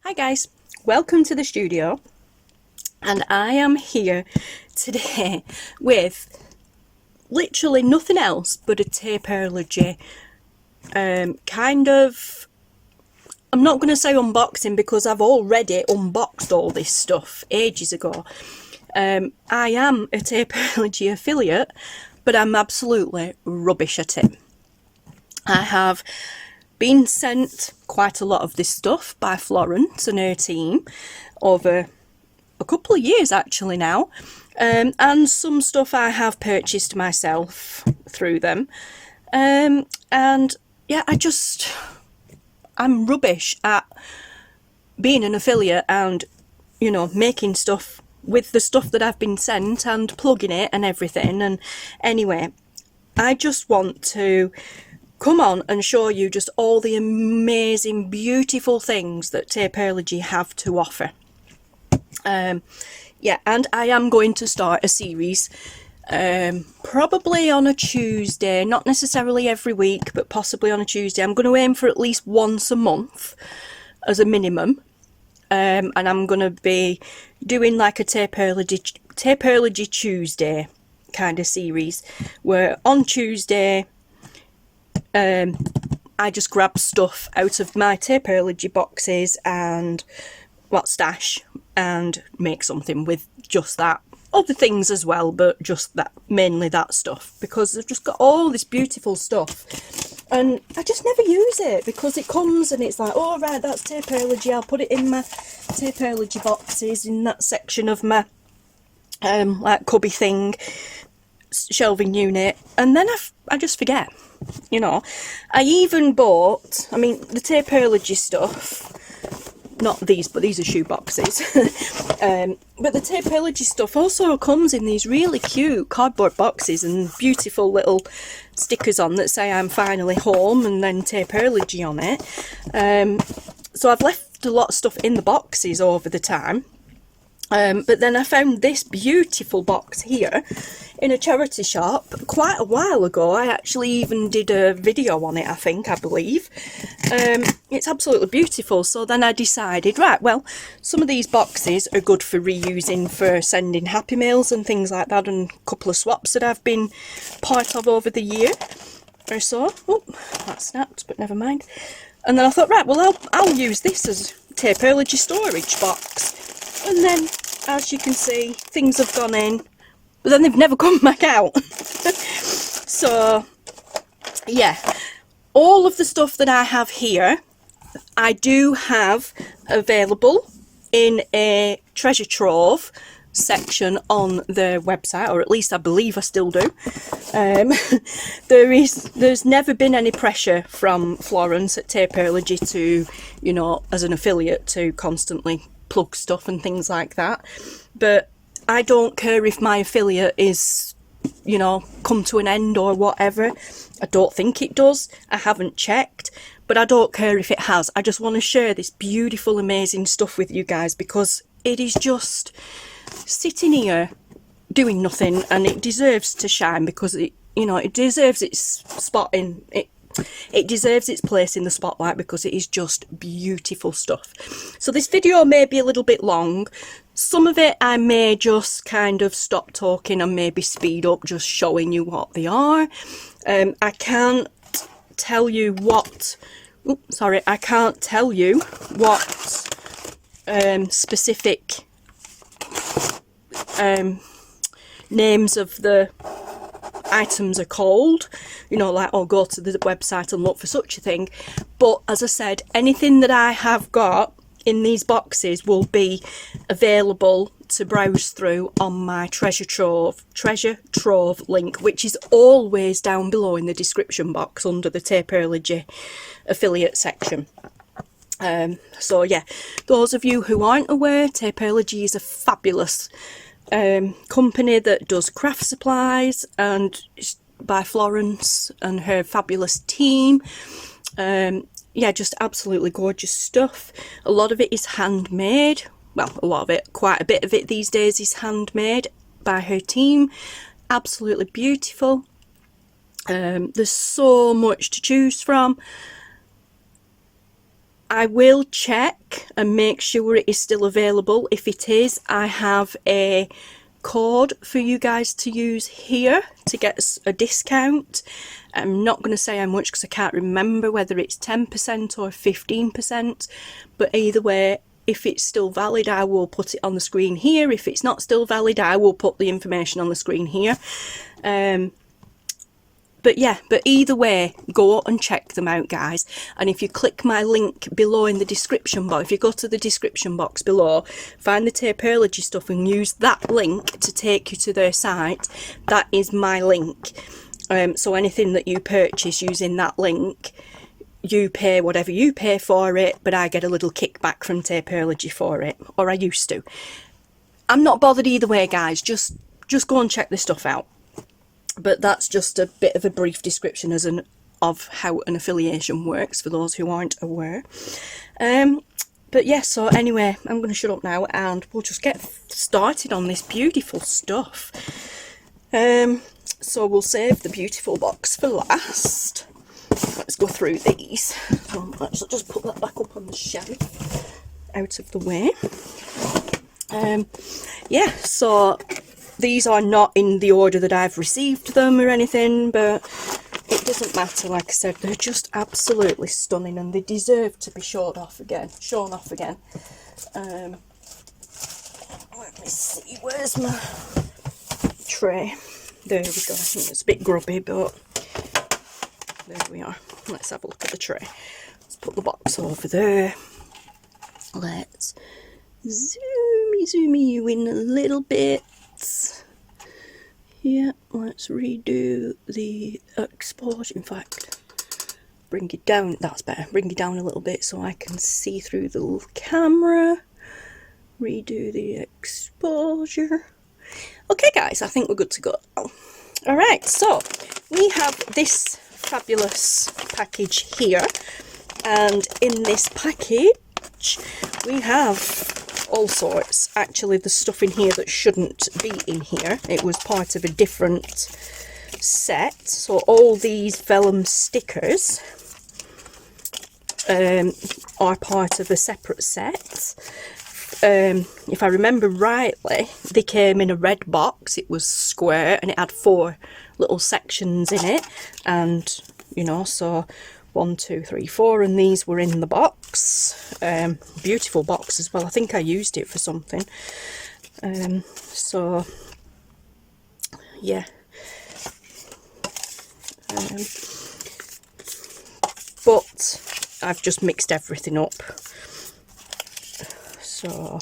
Hi guys, welcome to the studio, and I am here today with literally nothing else but a Taperlogy kind of, I'm not going to say unboxing because I've already unboxed all this stuff ages ago. I am a Taperlogy affiliate, but I'm absolutely rubbish at it. I have been sent quite a lot of this stuff by Florence and her team over a couple of years actually now, and some stuff I have purchased myself through them, and yeah, I'm rubbish at being an affiliate and, you know, making stuff with the stuff that I've been sent and plugging it and everything. And anyway, I just want to come on and show you just all the amazing, beautiful things that Taperlogy have to offer. Yeah, and I am going to start a series, probably on a Tuesday, not necessarily every week, but possibly on a Tuesday. I'm going to aim for at least once a month as a minimum, and I'm going to be doing like a Taperlogy Tuesday kind of series, where on Tuesday I just grab stuff out of my Taperlogy boxes and stash and make something with just that. Other things as well, but just that, mainly that stuff, because I've just got all this beautiful stuff and I just never use it because it comes and it's like, oh right, that's Taperlogy, I'll put it in my Taperlogy boxes in that section of my like cubby thing, shelving unit, and then I just forget, you know. I even bought, I mean, the Taperlogy stuff, not these, but these are shoe boxes, but the Taperlogy stuff also comes in these really cute cardboard boxes and beautiful little stickers on that say I'm finally home and then Taperlogy on it. So I've left a lot of stuff in the boxes over the time. But then I found this beautiful box here in a charity shop quite a while ago. I actually even did a video on it, I believe. It's absolutely beautiful. So then I decided, right, well, some of these boxes are good for reusing for sending Happy Mails and things like that, and a couple of swaps that I've been part of over the year or so. Oh, that snapped, but never mind. And then I thought, right, well, I'll use this as Taperlogy storage box. And then, as you can see, things have gone in, but then they've never come back out. So, yeah, all of the stuff that I have here, I do have available in a treasure trove section on their website, or at least I believe I still do. There's never been any pressure from Florence at Taperlogy to, you know, as an affiliate, to constantly plug stuff and things like that, but I don't care if my affiliate is, you know, come to an end or whatever. I don't think it does, I haven't checked, but I don't care if it has. I just want to share this beautiful, amazing stuff with you guys because it is just sitting here doing nothing, and it deserves to shine because it, you know, it deserves its spot in it. It deserves its place in the spotlight because it is just beautiful stuff. So this video may be a little bit long. Some of it I may just kind of stop talking and maybe speed up, just showing you what they are. I can't tell you what, I can't tell you what specific names of the items are called, you know, like, oh, go to the website and look for such a thing. But as I said, anything that I have got in these boxes will be available to browse through on my treasure trove link, which is always down below in the description box under the Taperlogy affiliate section. So yeah, those of you who aren't aware, Taperlogy is a fabulous company that does craft supplies, and by Florence and her fabulous team. Yeah, just absolutely gorgeous stuff. A lot of it is handmade. Well, a lot of it, quite a bit of it these days is handmade by her team. Absolutely beautiful. There's so much to choose from. I will check and make sure it is still available. If it is, I have a code for you guys to use here to get a discount. I'm not going to say how much because I can't remember whether it's 10% or 15%, but either way, if it's still valid, I will put it on the screen here. If it's not still valid, I will put the information on the screen here. But yeah, but either way, go and check them out, guys. And if you click my link below in the description box, if you go to the description box below, find the Taperlogy stuff and use that link to take you to their site, that is my link. So anything that you purchase using that link, you pay whatever you pay for it, but I get a little kickback from Taperlogy for it, or I used to. I'm not bothered either way, guys. Just go and check this stuff out. But that's just a bit of a brief description of how an affiliation works for those who aren't aware. But yeah, so anyway, I'm going to shut up now and we'll just get started on this beautiful stuff. So we'll save the beautiful box for last. Let's go through these. So let's just put that back up on the shelf, out of the way. Yeah, so these are not in the order that I've received them or anything, but it doesn't matter. Like I said, they're just absolutely stunning and they deserve to be shown off again. Let me see, where's my tray? There we go. I think it's a bit grubby, but there we are. Let's have a look at the tray. Let's put the box over there. Let's zoomy you in a little bit. Yeah, let's redo the exposure. In fact, bring it down. That's better. Bring it down a little bit so I can see through the little camera. Redo the exposure. Okay, guys, I think we're good to go. Alright, so we have this fabulous package here, and in this package we have all sorts. Actually, the stuff in here that shouldn't be in here, it was part of a different set. So all these vellum stickers are part of a separate set. If I remember rightly, they came in a red box. It was square and it had 4 little sections in it, and you know, so 1, 2, 3, 4, and these were in the box. Beautiful box as well. I think I used it for something. So yeah. But I've just mixed everything up. So,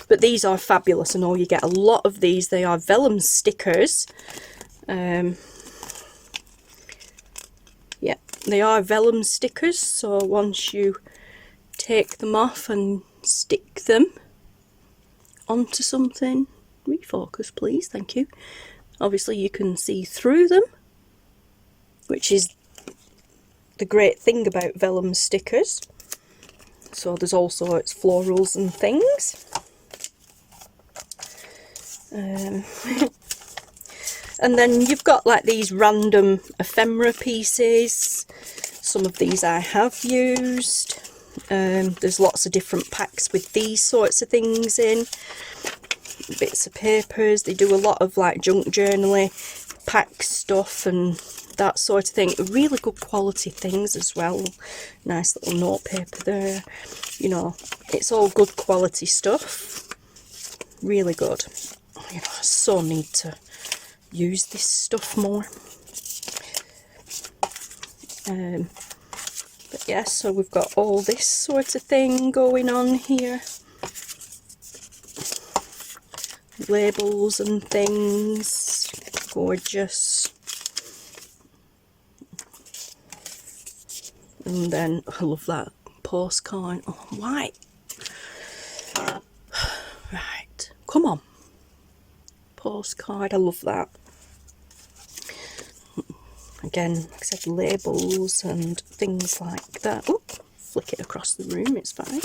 but these are fabulous, and you get a lot of these. They are vellum stickers. Yeah, they are vellum stickers, so once you take them off and stick them onto something, refocus please, thank you. Obviously you can see through them, which is the great thing about vellum stickers. So there's all sorts of florals and things. And then you've got like these random ephemera pieces. Some of these I have used. There's lots of different packs with these sorts of things in. Bits of papers. They do a lot of like junk journaling pack stuff and that sort of thing. Really good quality things as well. Nice little note paper there. You know, it's all good quality stuff. Really good. You know, I so need to use this stuff more. But yeah, so we've got all this sort of thing going on here. Labels and things. Gorgeous. And then, I love that postcard. Oh, white. Right, come on. Postcard, I love that. Again, like I said, labels and things like that. Oh, flick it across the room, it's fine.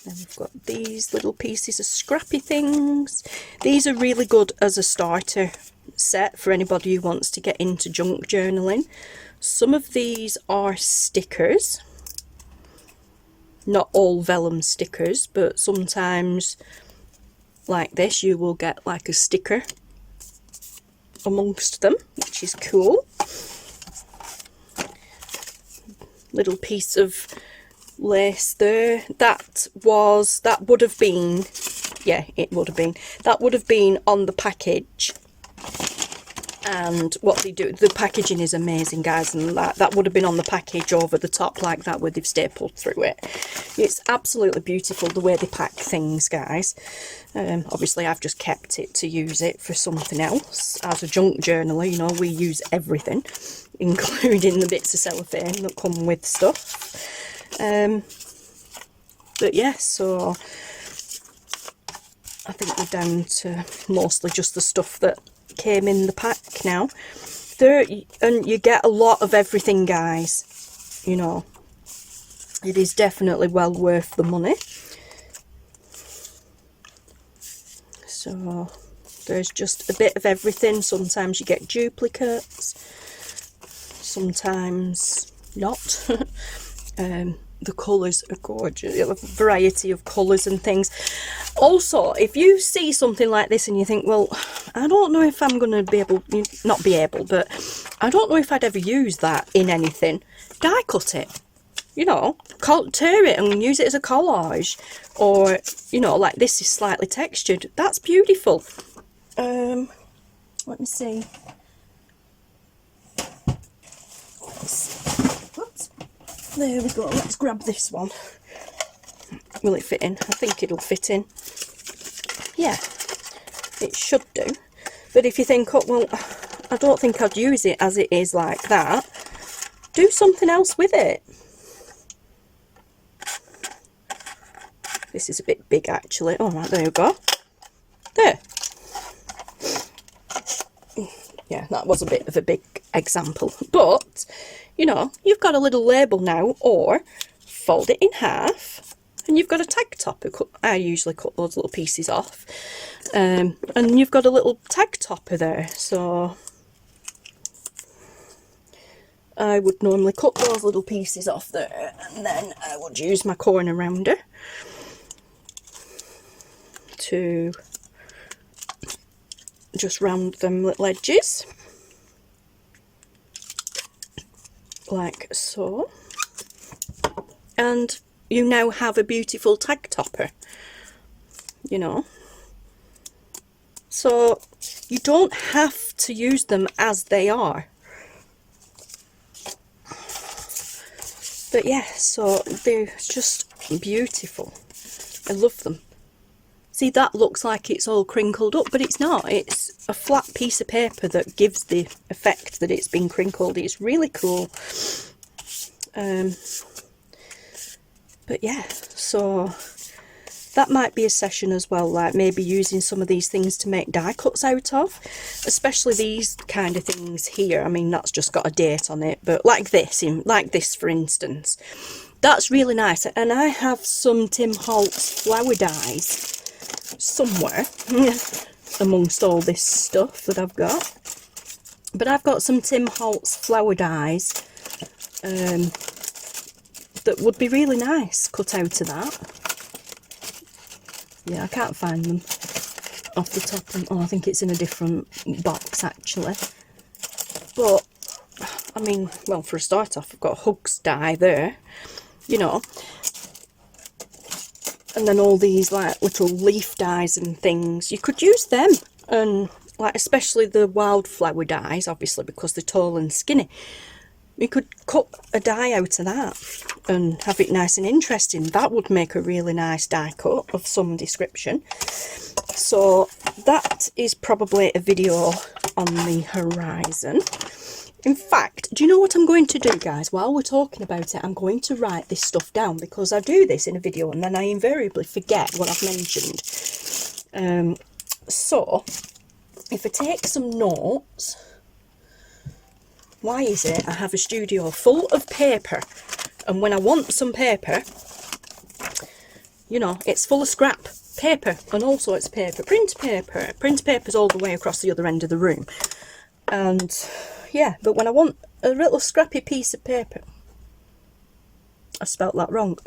Then we've got these little pieces of scrappy things. These are really good as a starter set for anybody who wants to get into junk journaling. Some of these are stickers. not all vellum stickers, but sometimes like this you will get like a sticker amongst them, which is cool. Little piece of lace there. That would have been, yeah, it would have been, that would have been on the package. And what they do, the packaging is amazing, guys, and that would have been on the package over the top like that, where they've stapled through it. It's absolutely beautiful the way they pack things, guys. Obviously I've just kept it to use it for something else. As a junk journaler, you know, we use everything, including the bits of cellophane that come with stuff. But yeah, so I think we're down to mostly just the stuff that came in the pack now. There, and you get a lot of everything, guys, you know. It is definitely well worth the money. So there's just a bit of everything. Sometimes you get duplicates, sometimes not. The colours are gorgeous, a variety of colours and things. Also, if you see something like this and you think, well, I don't know if I'm going to be able, not be able, but I don't know if I'd ever use that in anything, die cut it. You know, tear it and use it as a collage. Or, you know, like this is slightly textured. That's beautiful. Let me see. Whoops. There we go. Let's grab this one. Will it fit in? I think it'll fit in. Yeah, it should do. But if you think, oh, well, I don't think I'd use it as it is like that, do something else with it. This is a bit big, actually. All right, there we go. There. Yeah, that was a bit of a big example. But, you know, you've got a little label now, or fold it in half, and you've got a tag topper. I usually cut those little pieces off. And you've got a little tag topper there. So I would normally cut those little pieces off there, and then I would use my corner rounder to just round them little edges like so, and you now have a beautiful tag topper, you know. So you don't have to use them as they are. But yeah, so they're just beautiful. I love them. See, that looks like it's all crinkled up, but it's not. It's a flat piece of paper that gives the effect that it's been crinkled. It's really cool. But yeah, so that might be a session as well, like maybe using some of these things to make die cuts out of. Especially these kind of things here. I mean, that's just got a date on it, but like this, for instance. That's really nice. And I have some Tim Holtz flower dies somewhere amongst all this stuff that I've got. But I've got some Tim Holtz flower dies that would be really nice cut out of that. Yeah, I can't find them off the top. Oh, I think it's in a different box actually. But I mean, well, for a start off, I've got Hugs die there, you know. And then all these like little leaf dies and things, you could use them. And like especially the wildflower dies, obviously because they're tall and skinny. You could cut a die out of that and have it nice and interesting. That would make a really nice die cut of some description. So that is probably a video on the horizon. In fact, do you know what I'm going to do, guys? While we're talking about it, I'm going to write this stuff down, because I do this in a video and then I invariably forget what I've mentioned. So, if I take some notes, why is it I have a studio full of paper, and when I want some paper, you know, it's full of scrap paper, and also it's print paper's all the way across the other end of the room. And yeah, but when I want a little scrappy piece of paper, I spelt that wrong.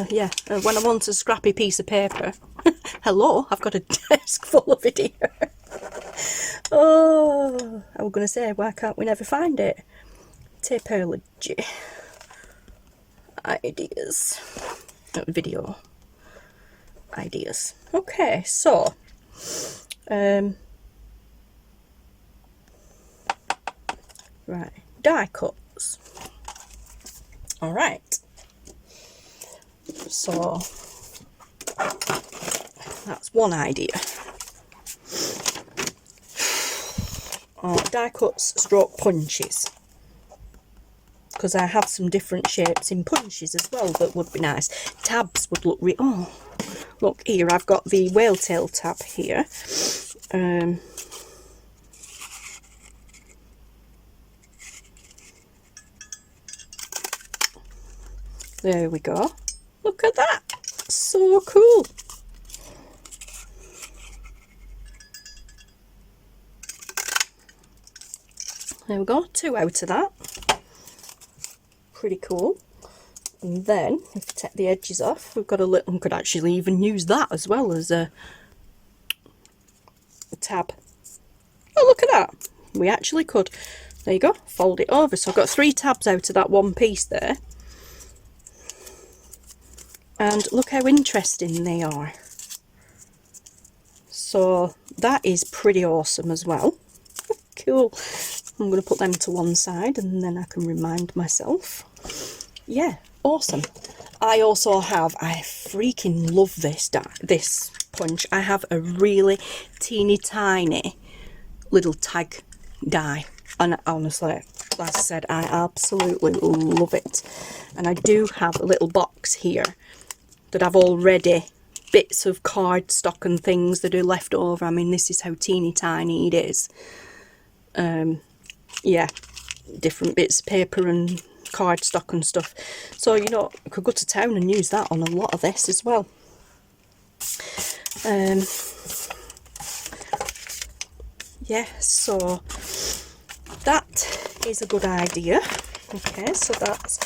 Yeah, when I want a scrappy piece of paper. Hello, I've got a desk full of it here. Oh, I was going to say, why can't we never find it? Taperlogy. Ideas. Video. Ideas. Okay, so. Right, die cuts. Alright. So, that's one idea. Die cuts stroke punches, because I have some different shapes in punches as well that would be nice. Tabs would look oh, look here, I've got the whale tail tab here. There we go. Look at that, so cool. There we go, 2 out of that. Pretty cool. And then, if we take the edges off, we've got a little, we could actually even use that as well as a tab. Oh, look at that. We actually could. There you go, fold it over. So I've got 3 tabs out of that one piece there. And look how interesting they are. So that is pretty awesome as well. Cool. I'm going to put them to one side and then I can remind myself. Yeah, awesome. I also have, I freaking love this punch. I have a really teeny tiny little tag die. And honestly, as I said, I absolutely love it. And I do have a little box here that I've already bits of cardstock and things that are left over. I mean, this is how teeny tiny it is. Yeah, different bits of paper and cardstock and stuff. So, you know, I could go to town and use that on a lot of this as well. Yeah, so that is a good idea. Okay, so that's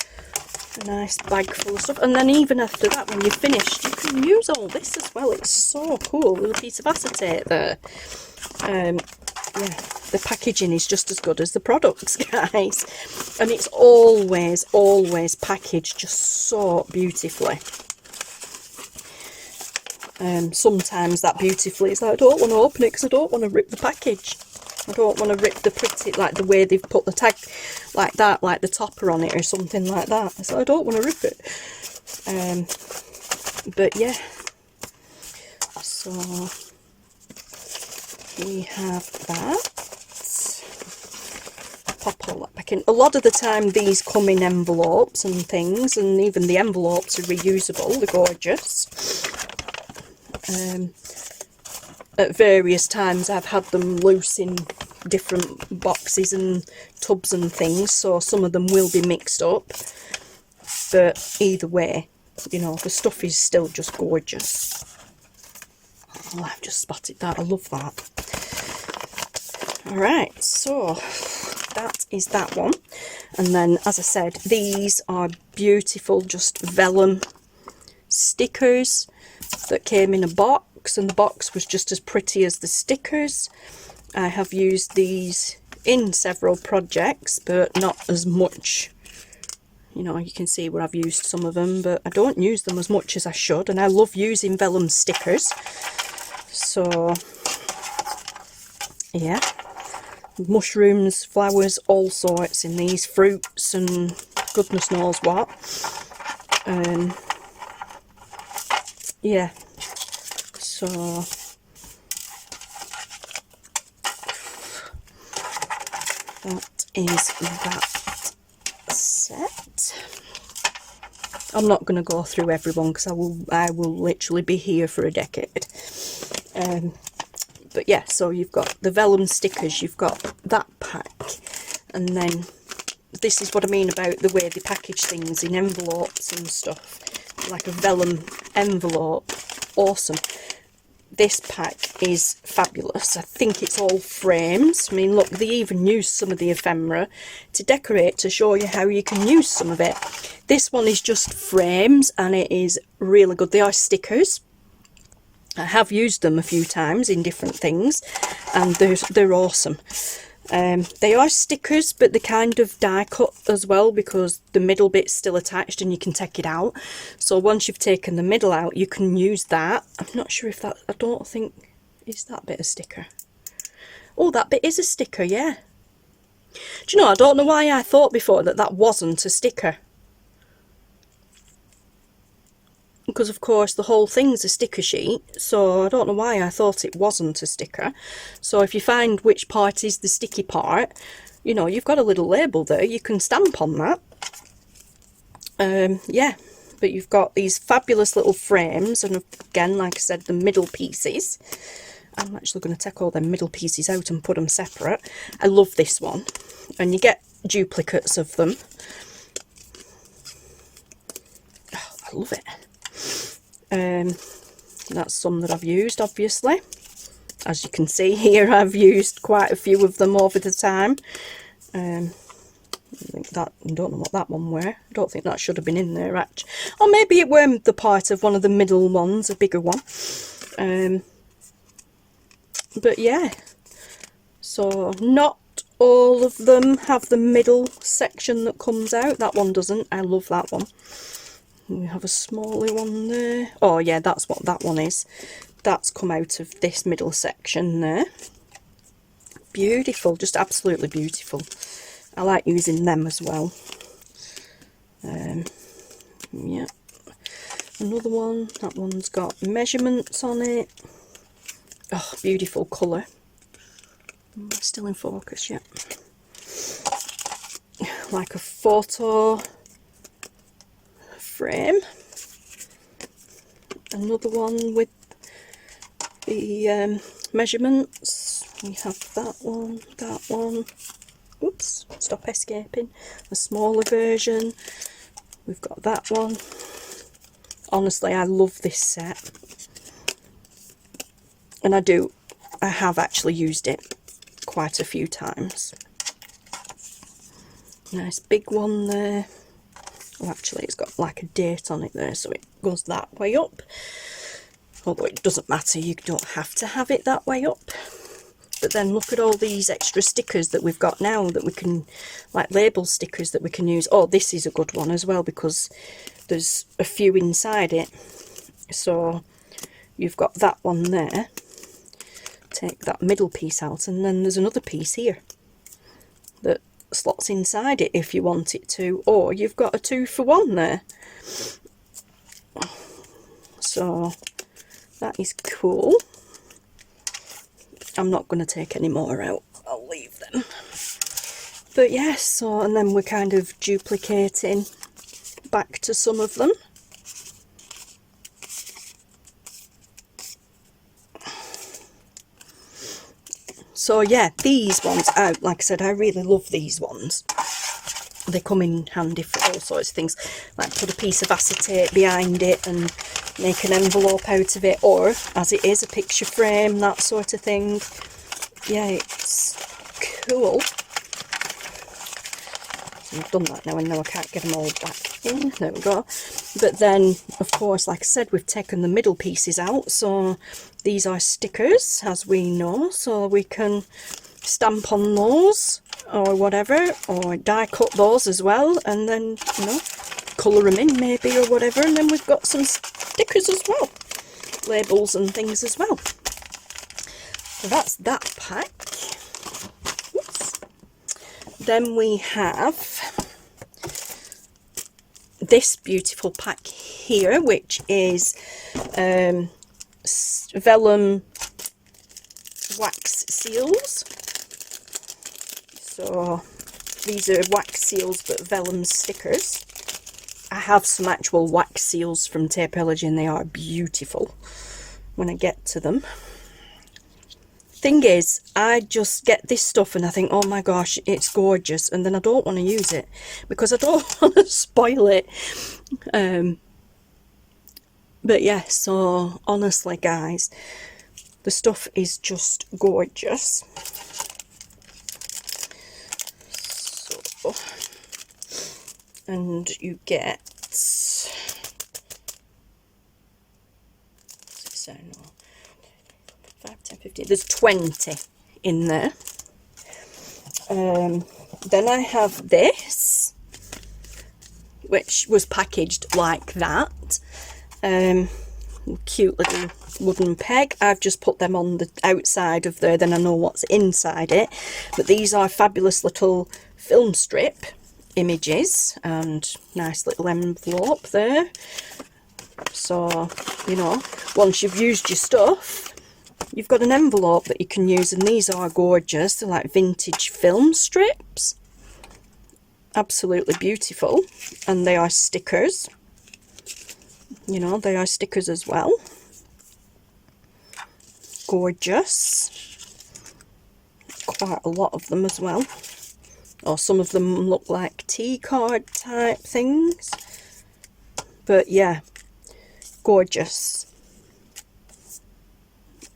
a nice bag full of stuff. And then even after that, when you're finished, you can use all this as well. It's so cool. A little piece of acetate there. Yeah, the packaging is just as good as the products, guys. And it's always packaged just so beautifully. Sometimes that beautifully is like, I don't want to open it because I don't want to rip the package. I don't want to rip the pretty, like the way they've put the tag like that, like the topper on it or something like that. So I don't want to rip it. But yeah. So we have that. Pop all that back in. A lot of the time these come in envelopes and things, and even the envelopes are reusable. They're gorgeous. At various times I've had them loose in different boxes and tubs and things, so some of them will be mixed up, but either way, you know, the stuff is still just gorgeous. Oh, I've just spotted that. I love that. Alright, so that is that one. And then, as I said, these are beautiful, just vellum stickers that came in a box, and the box was just as pretty as the stickers. I have used these in several projects, but not as much. You know, you can see where I've used some of them, but I don't use them as much as I should, and I love using vellum stickers. So yeah, mushrooms, flowers, all sorts in these, fruits and goodness knows what. Yeah, so that is that set. I'm not going to go through everyone because I will literally be here for a decade. But yeah, so you've got the vellum stickers, you've got that pack, and then this is what I mean about the way they package things in envelopes and stuff, like a vellum envelope. Awesome. this pack is fabulous. I think it's all frames. I mean, look, they even use some of the ephemera to decorate, to show you how you can use some of it. This one is just frames, and it is really good. They are stickers. I have used them a few times in different things, and they're awesome. They are stickers, but they're kind of die cut as well, because the middle bit's still attached and you can take it out. So once you've taken the middle out, you can use that. I'm not sure if that, I don't think, is that bit a sticker? Oh, that bit is a sticker, yeah. Do you know, I don't know why I thought before that that wasn't a sticker. Because of course the whole thing's a sticker sheet, so I don't know why I thought it wasn't a sticker. So if you find which part is the sticky part, you know, you've got a little label there, you can stamp on that. Yeah, but you've got these fabulous little frames, and again, like I said, the middle pieces. I'm actually going to take all them middle pieces out and put them separate. I love this one, and you get duplicates of them. Oh, I love it. That's some that I've used, obviously. As you can see here, I've used quite a few of them over the time. I think that, I don't know what that one were. I don't think that should have been in there, actually. Or maybe it were the part of one of the middle ones, a bigger one. But yeah, so not all of them have the middle section that comes out. That one doesn't. I love that one. We have a smaller one there. Oh yeah, that's what that one is. That's come out of this middle section there. Beautiful, just absolutely beautiful. I like using them as well. Yeah, another one. That one's got measurements on it. Oh, beautiful colour. Still in focus, yeah. Like a photo frame. Another one with the measurements. We have that one, that one. Oops, stop escaping. A smaller version. We've got that one. Honestly, I love this set. And I have actually used it quite a few times. Nice big one there. Oh, actually, it's got like a date on it there, so it goes that way up. Although it doesn't matter, you don't have to have it that way up. But then look at all these extra stickers that we've got now that we can, like label stickers that we can use. Oh, this is a good one as well, because there's a few inside it. So you've got that one there. Take that middle piece out, and then there's another piece here that slots inside it if you want it to, or you've got a 2-for-1 there. So that is cool. I'm not going to take any more out, I'll leave them. But yes, yeah, so, and then we're kind of duplicating back to some of them. So yeah, these ones out, like I said, I really love these ones. They come in handy for all sorts of things, like put a piece of acetate behind it and make an envelope out of it, or as it is, a picture frame, that sort of thing. Yeah, it's cool. So we've done that now, and now I can't get them all back in. There we go. But then, of course, like I said, we've taken the middle pieces out, so these are stickers, as we know, so we can stamp on those or whatever, or die cut those as well, and then, you know, colour them in maybe or whatever, and then we've got some stickers as well, labels and things as well. So that's that pack. Oops. Then we have this beautiful pack here, which is vellum wax seals. So these are wax seals but vellum stickers. I have some actual wax seals from Taperlogy, and they are beautiful when I get to them. Thing is, I just get this stuff and I think, oh my gosh, it's gorgeous, and then I don't want to use it because I don't want to spoil it. But yeah, so honestly guys, The stuff is just gorgeous. So, and you get, so no, 5, 10, 15, there's 20 in there. Then I have this, which was packaged like that. Cute little wooden peg. I've just put them on the outside of there, then I know what's inside it. But these are fabulous little film strip images, and nice little envelope there. So, you know, once you've used your stuff, you've got an envelope that you can use, and these are gorgeous. They're like vintage film strips. Absolutely beautiful. And they are stickers. You know, they are stickers as well. Gorgeous. Quite a lot of them as well. Or some of them look like tea card type things. But yeah, gorgeous.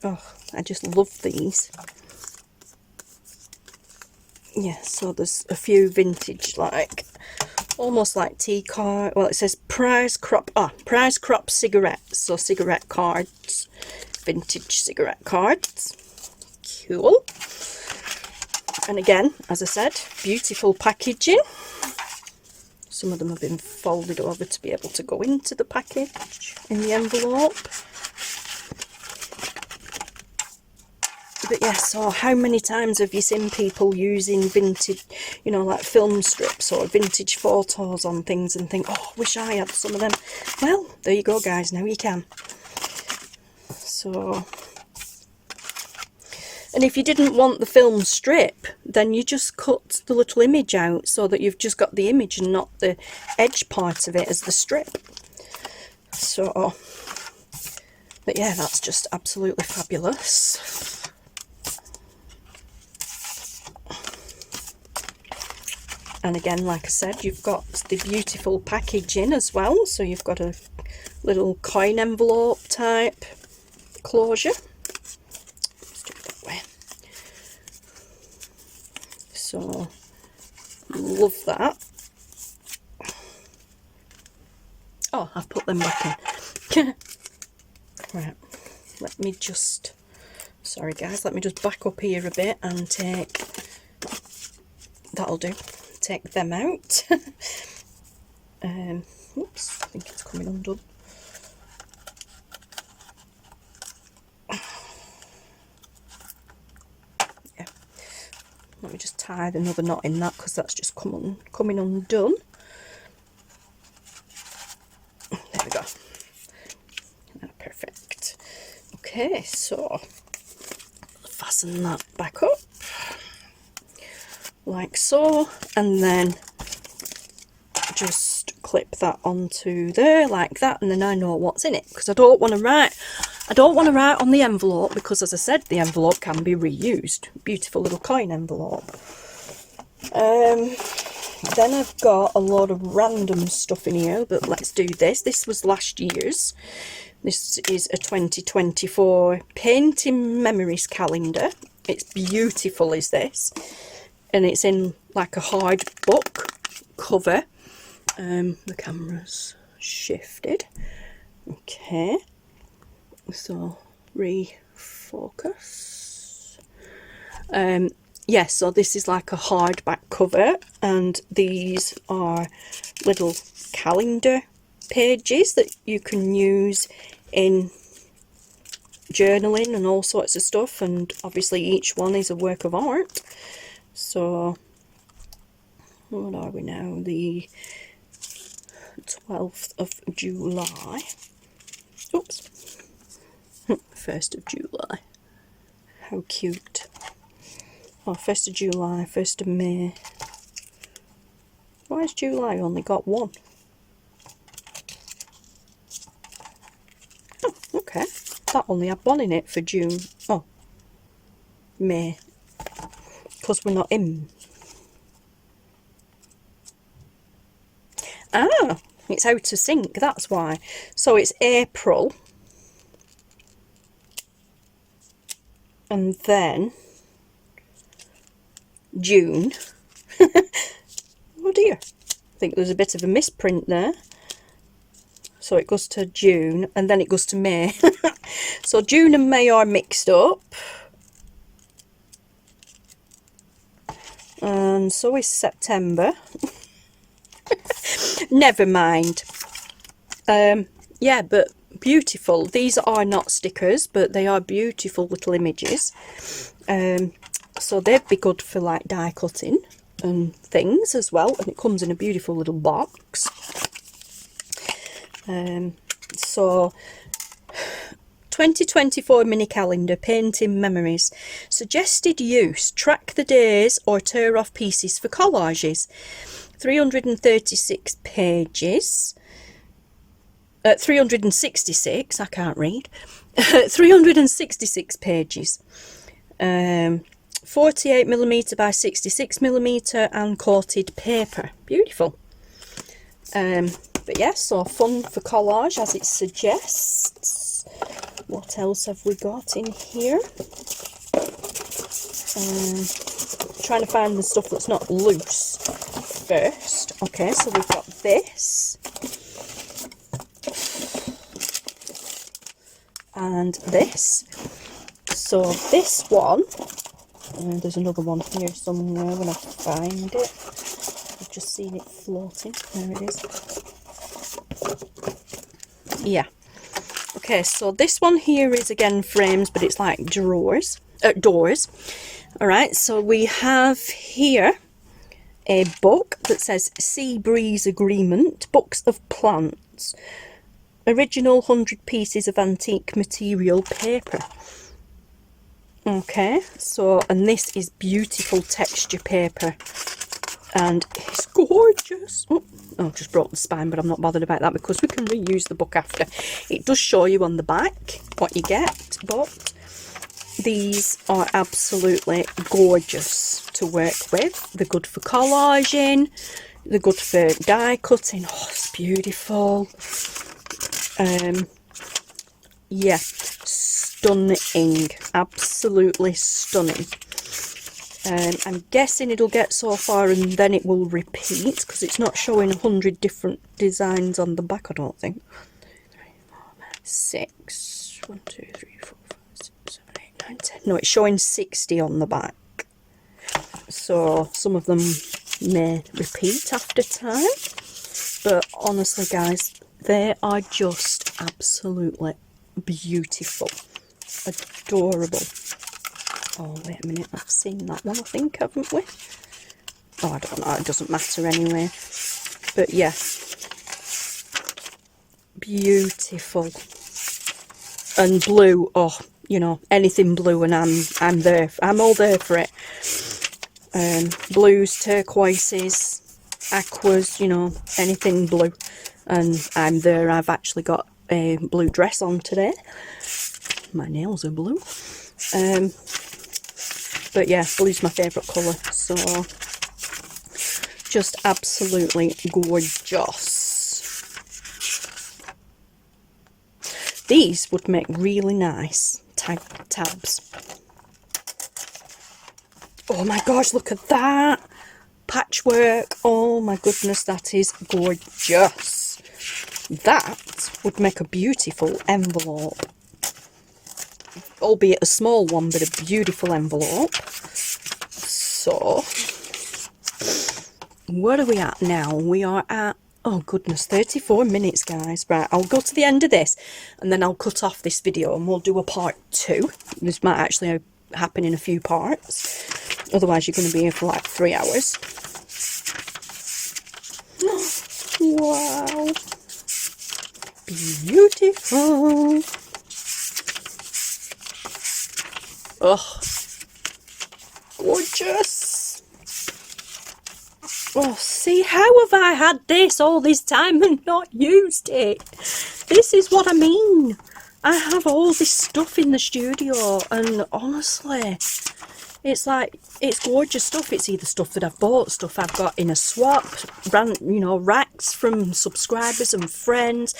Oh, I just love these. Yeah, so there's a few vintage, like almost like tea card. Well, it says prize crop cigarettes, so cigarette cards, vintage cigarette cards. Cool. And again, as I said, beautiful packaging. Some of them have been folded over to be able to go into the package in the envelope. But yeah, so how many times have you seen people using vintage, you know, like film strips or vintage photos on things and think, oh, I wish I had some of them. Well, there you go, guys, now you can. So, and if you didn't want the film strip, then you just cut the little image out so that you've just got the image and not the edge part of it as the strip. So, but yeah, that's just absolutely fabulous. And again, like I said, you've got the beautiful packaging as well. So you've got a little coin envelope type closure. Let's do it that way. So, love that. Oh, I've put them back in. Right, let me just, sorry guys, let me just back up here a bit and take, that'll do. Take them out. Oops, I think it's coming undone. Yeah, let me just tie another knot in that because that's just coming undone. There we go. Perfect. Okay, so fasten that back up. Like so, and then just clip that onto there like that, and then I know what's in it, because I don't want to write on the envelope, because as I said, the envelope can be reused. Beautiful little coin envelope. Then I've got a lot of random stuff in here, but let's do this. This was last year's. This is a 2024 Painting Memories calendar. It's beautiful, is this. And it's in like a hard book cover. The camera's shifted. Okay. So, refocus. Yeah, so this is like a hardback cover. And these are little calendar pages that you can use in journaling and all sorts of stuff. And obviously each one is a work of art. So, what are we now? The 12th of July. Oops. 1st of July. How cute. Oh, 1st of July, 1st of May. Why has July only got one? Oh, okay. That only had one in it for June. Oh, May. Because we're not in. Ah, it's out of sync, that's why. So it's April. And then June. Oh dear, I think there's a bit of a misprint there. So it goes to June and then it goes to May. So June and May are mixed up. And so is September. Never mind. Yeah, but beautiful. These are not stickers, but they are beautiful little images. So they'd be good for like die cutting and things as well. And it comes in a beautiful little box. So 2024 mini calendar, painting memories. Suggested use: track the days or tear off pieces for collages. 336 pages. 366, I can't read. 366 pages. 48mm by 66mm and coated paper. Beautiful. But yeah, so fun for collage as it suggests. What else have we got in here? Trying to find the stuff that's not loose first. Okay, so we've got this. And this. So this one, there's another one here somewhere when I find it. I've just seen it floating. There it is. Yeah. Okay, so this one here is again frames, but it's like doors. Alright, so we have here a book that says Sea Breeze Agreement, Books of Plants. Original 100 pieces of antique material paper. Okay, so, and this is beautiful texture paper. And it's gorgeous. Oh, just broke the spine, but I'm not bothered about that because we can reuse the book after. It does show you on the back what you get, but these are absolutely gorgeous to work with. They're good for collaging, they're good for die cutting. Oh, it's beautiful. Yeah, stunning, absolutely stunning. I'm guessing it'll get so far and then it will repeat because it's not showing 100 different designs on the back, I don't think. 6, 1, 2, 3, 4, 5, 6, 7, 8, 9, 10. No, it's showing 60 on the back. So some of them may repeat after time. But honestly, guys, they are just absolutely beautiful. Adorable. Oh, wait a minute, I've seen that one, I think, haven't we? Oh, I don't know, it doesn't matter anyway. But yeah, beautiful. And blue, oh, you know, anything blue and I'm there. I'm all there for it. Blues, turquoises, aquas, you know, anything blue. And I'm there. I've actually got a blue dress on today. My nails are blue. But yeah, blue's my favourite colour, so just absolutely gorgeous. These would make really nice tabs. Oh my gosh, look at that! Patchwork, oh my goodness, that is gorgeous. That would make a beautiful envelope. Albeit a small one, but a beautiful envelope. So, where are we at now? We are at, oh goodness, 34 minutes, guys. Right, I'll go to the end of this, and then I'll cut off this video, and we'll do a part 2. This might actually happen in a few parts. Otherwise, you're going to be here for like 3 hours. Wow. Beautiful. Oh, gorgeous. Oh, see, how have I had this all this time and not used it? This is what I mean. I have all this stuff in the studio and honestly, it's like, it's gorgeous stuff. It's either stuff that I've bought, stuff I've got in a swap, you know, racks from subscribers and friends,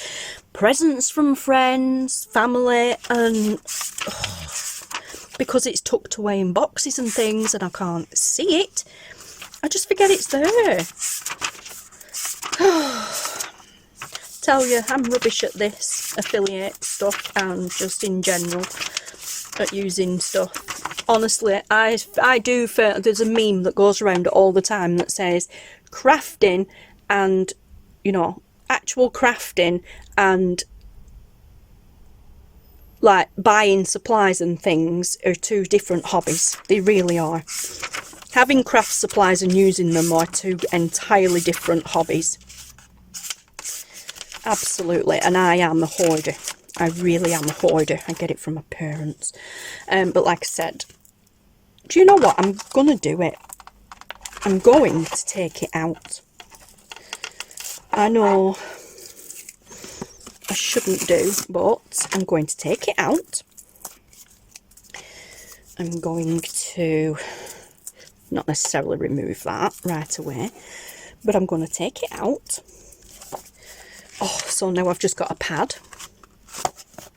presents from friends, family, and because it's tucked away in boxes and things and I can't see it, I just forget it's there. Tell you, I'm rubbish at this affiliate stuff and just in general at using stuff. Honestly, I do. There's a meme that goes around all the time that says crafting and, you know, actual crafting and like buying supplies and things are two different hobbies. They really are. Having craft supplies and using them are two entirely different hobbies. Absolutely. And I am a hoarder. I really am a hoarder. I get it from my parents. But like I said, do you know what? I'm going to do it. I'm going to take it out. I know I shouldn't do, but I'm going to take it out. I'm going to not necessarily remove that right away, but I'm going to take it out. Oh, so now I've just got a pad,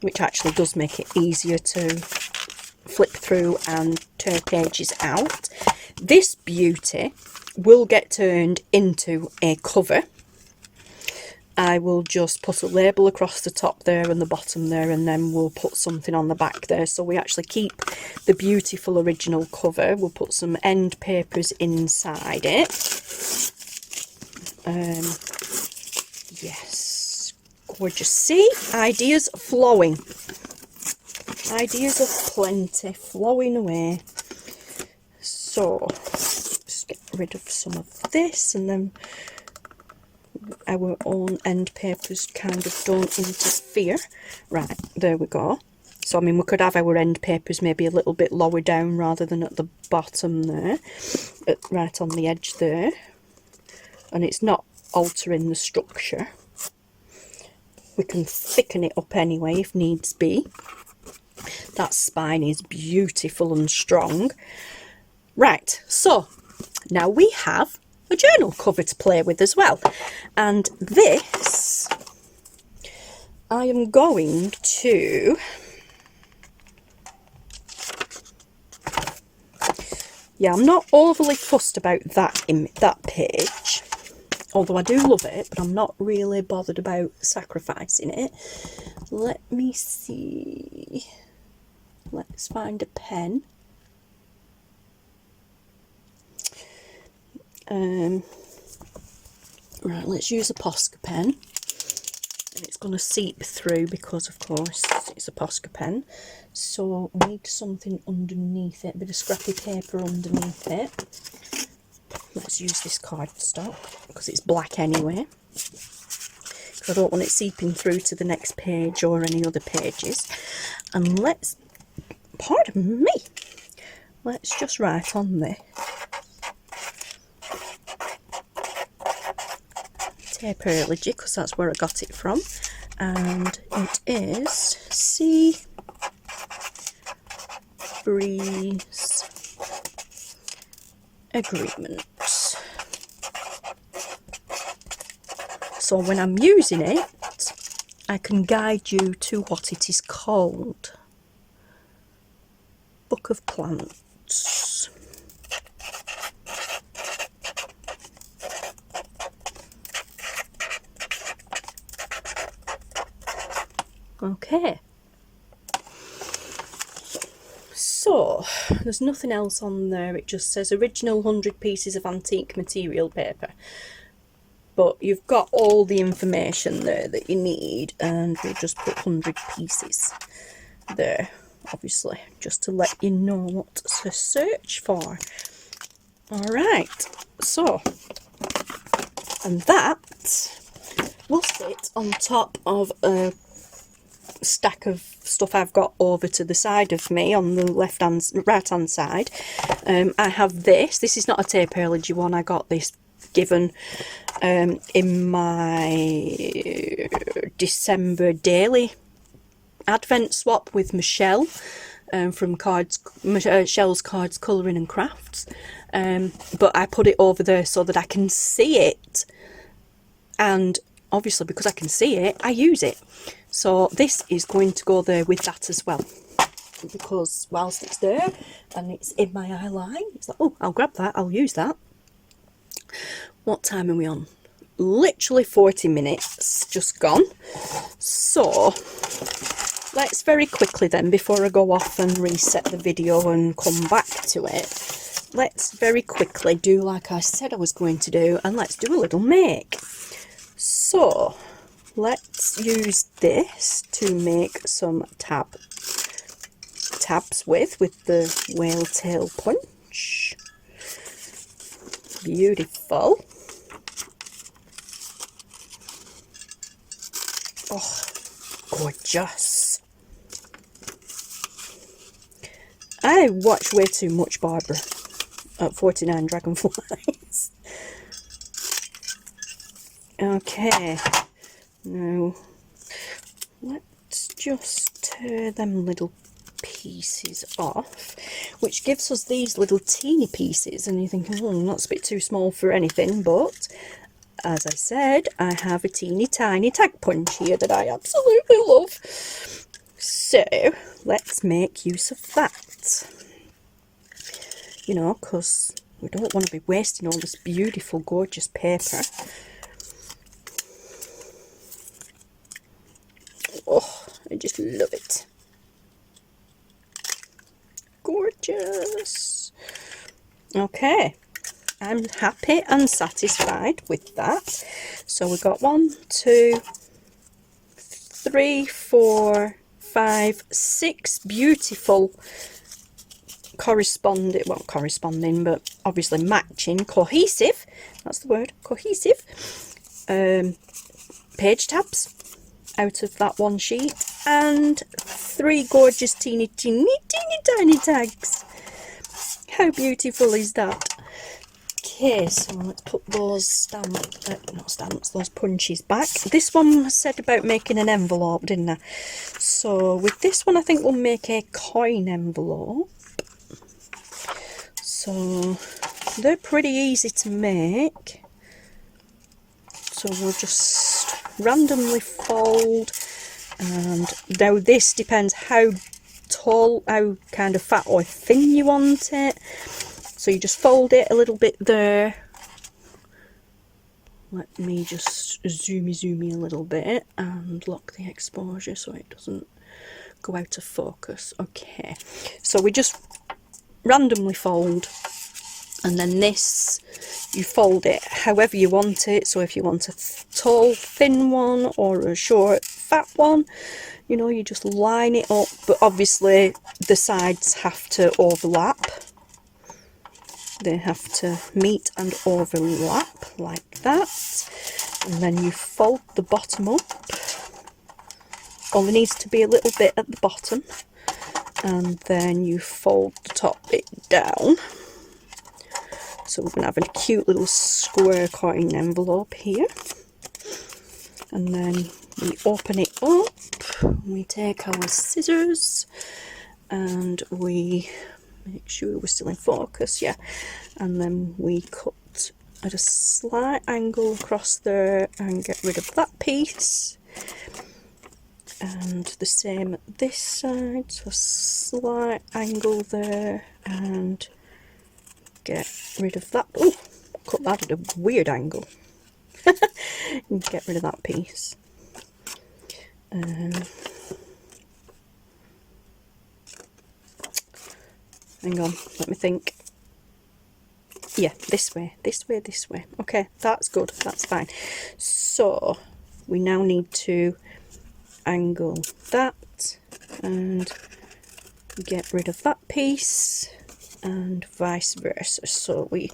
which actually does make it easier to flip through and turn pages out. This beauty will get turned into a cover. I will just put a label across the top there and the bottom there, and then we'll put something on the back there, so we actually keep the beautiful original cover. We'll put some end papers inside it. Yes, gorgeous. See, ideas flowing. Ideas of plenty flowing away. So just get rid of some of this, and then our own end papers kind of don't interfere. Right, there we go. So I mean, we could have our end papers maybe a little bit lower down rather than at the bottom there, right on the edge there, and it's not altering the structure. We can thicken it up anyway if needs be. That spine is beautiful and strong. Right, so now we have a journal cover to play with as well, and this I am going to, yeah, I'm not overly fussed about that page, although I do love it, but I'm not really bothered about sacrificing it. Let me see, let's find a pen. Right, let's use a Posca pen, and it's going to seep through because of course it's a Posca pen, so we need something underneath it, a bit of scrappy paper underneath it. Let's use this cardstock because it's black anyway, because I don't want it seeping through to the next page or any other pages. And let's, pardon me, let's just write on there Taperlogy, because that's where I got it from, and it is Sea Breeze Agreement. So when I'm using it, I can guide you to what it is called. Book of Plants. Okay, so there's nothing else on there. It just says original 100 pieces of antique material paper, but you've got all the information there that you need, and we'll just put 100 pieces there, obviously, just to let you know what to search for. Alright, so, and that will sit on top of a stack of stuff I've got over to the side of me on the right hand side. I have this is not a Taperlogy one. I got this given in my December daily advent swap with Michelle from Michelle's Cards Colouring and Crafts, but I put it over there so that I can see it, and obviously because I can see it, I use it. So this is going to go there with that as well. because whilst it's there and it's in my eye line, it's like, oh, I'll grab that, I'll use that. What time are we on? Literally 40 minutes just gone. So let's very quickly then, before I go off and reset the video and come back to it, let's very quickly do like I said I was going to do, and let's do a little make. So let's use this to make some tabs with the whale tail punch. Beautiful. Oh, gorgeous. I watch way too much Barbara at 49 Dragonflies. Okay, now let's just tear them little pieces off, which gives us these little teeny pieces, and you're thinking, oh, that's a bit too small for anything, but as I said, I have a teeny tiny tag punch here that I absolutely love. So let's make use of that, you know, because we don't want to be wasting all this beautiful gorgeous paper. Oh, I just love it. Gorgeous. Okay, I'm happy and satisfied with that. So we got 1, 2, 3, 4, 5, 6 beautiful corresponding, but obviously matching, cohesive, that's the word, cohesive, page tabs out of that one sheet, and 3 gorgeous teeny tiny tags. How beautiful is that? Okay, so let's put those those punches back. This one was said about making an envelope, didn't I? So with this one I think we'll make a coin envelope. So they're pretty easy to make. So we'll just randomly fold, and now this depends how tall, how kind of fat or thin you want it. So you just fold it a little bit there. Let me just zoomy a little bit and lock the exposure so it doesn't go out of focus. Okay, so we just randomly fold, and then this, you fold it however you want it. So if you want a tall thin one or a short fat one, you know, you just line it up, but obviously the sides have to overlap. They have to meet and overlap like that, and then you fold the bottom up. Only needs to be a little bit at the bottom, and then you fold the top bit down. So we're going to have a cute little square coin envelope here, and then we open it up, we take our scissors and we make sure we're still in focus, yeah, and then we cut at a slight angle across there and get rid of that piece, and the same at this side, so a slight angle there and get rid of that. Oh, cut that at a weird angle. And get rid of that piece. Hang on, let me think. Yeah, this way. Okay, that's good, that's fine. So we now need to angle that and get rid of that piece, and vice versa. So we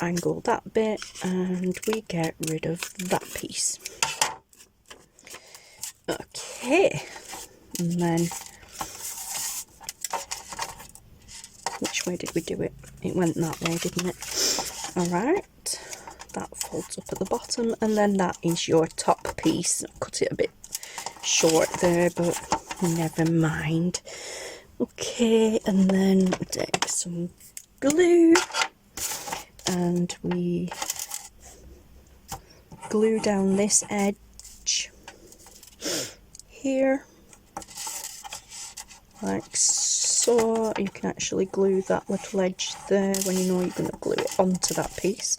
angle that bit and we get rid of that piece. Okay, and then which way did we do it? It went that way, didn't it? Alright, that folds up at the bottom, and then that is your top piece. Cut it a bit short there, but never mind. Okay, and then we take some glue and we glue down this edge here, like so. You can actually glue that little edge there when you know you're going to glue it onto that piece.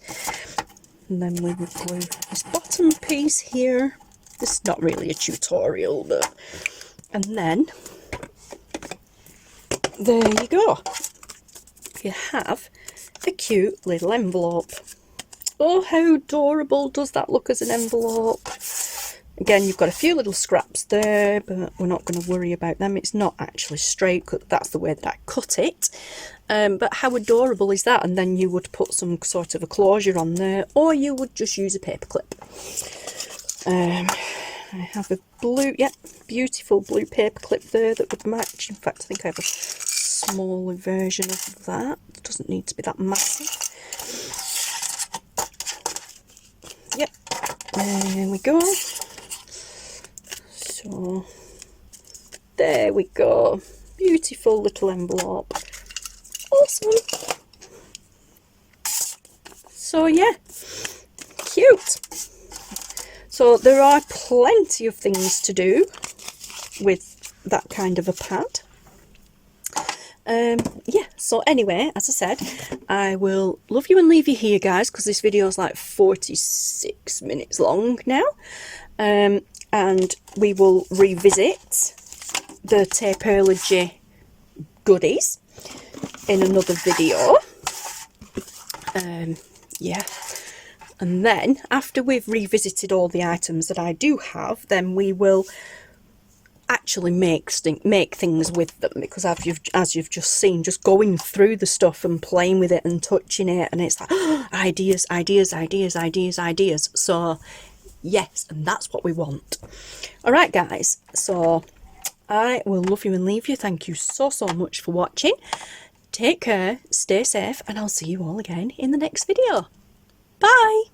And then we will glue this bottom piece here. This is not really a tutorial, but... And then, there you go. You have a cute little envelope. Oh, how adorable does that look as an envelope? Again, you've got a few little scraps there, but we're not going to worry about them. It's not actually straight, that's the way that I cut it. But how adorable is that? And then you would put some sort of a closure on there, or you would just use a paper clip. I have a blue, yeah, beautiful blue paper clip there that would match. In fact, I think I have a smaller version of that. It doesn't need to be that massive. Yep, there we go. So, there we go. Beautiful little envelope. Awesome. So, yeah, cute. So there are plenty of things to do with that kind of a pad. Yeah, so anyway, as I said, I will love you and leave you here, guys, because this video is like 46 minutes long now. And we will revisit the Taperlogy goodies in another video. Yeah. And then, after we've revisited all the items that I do have, then we will actually make things with them, because as you've just seen, just going through the stuff and playing with it and touching it, and it's like, oh, ideas, ideas, ideas, ideas, ideas. So, yes, and that's what we want. Alright, guys, so I will love you and leave you. Thank you so much for watching. Take care, stay safe, and I'll see you all again in the next video. Bye!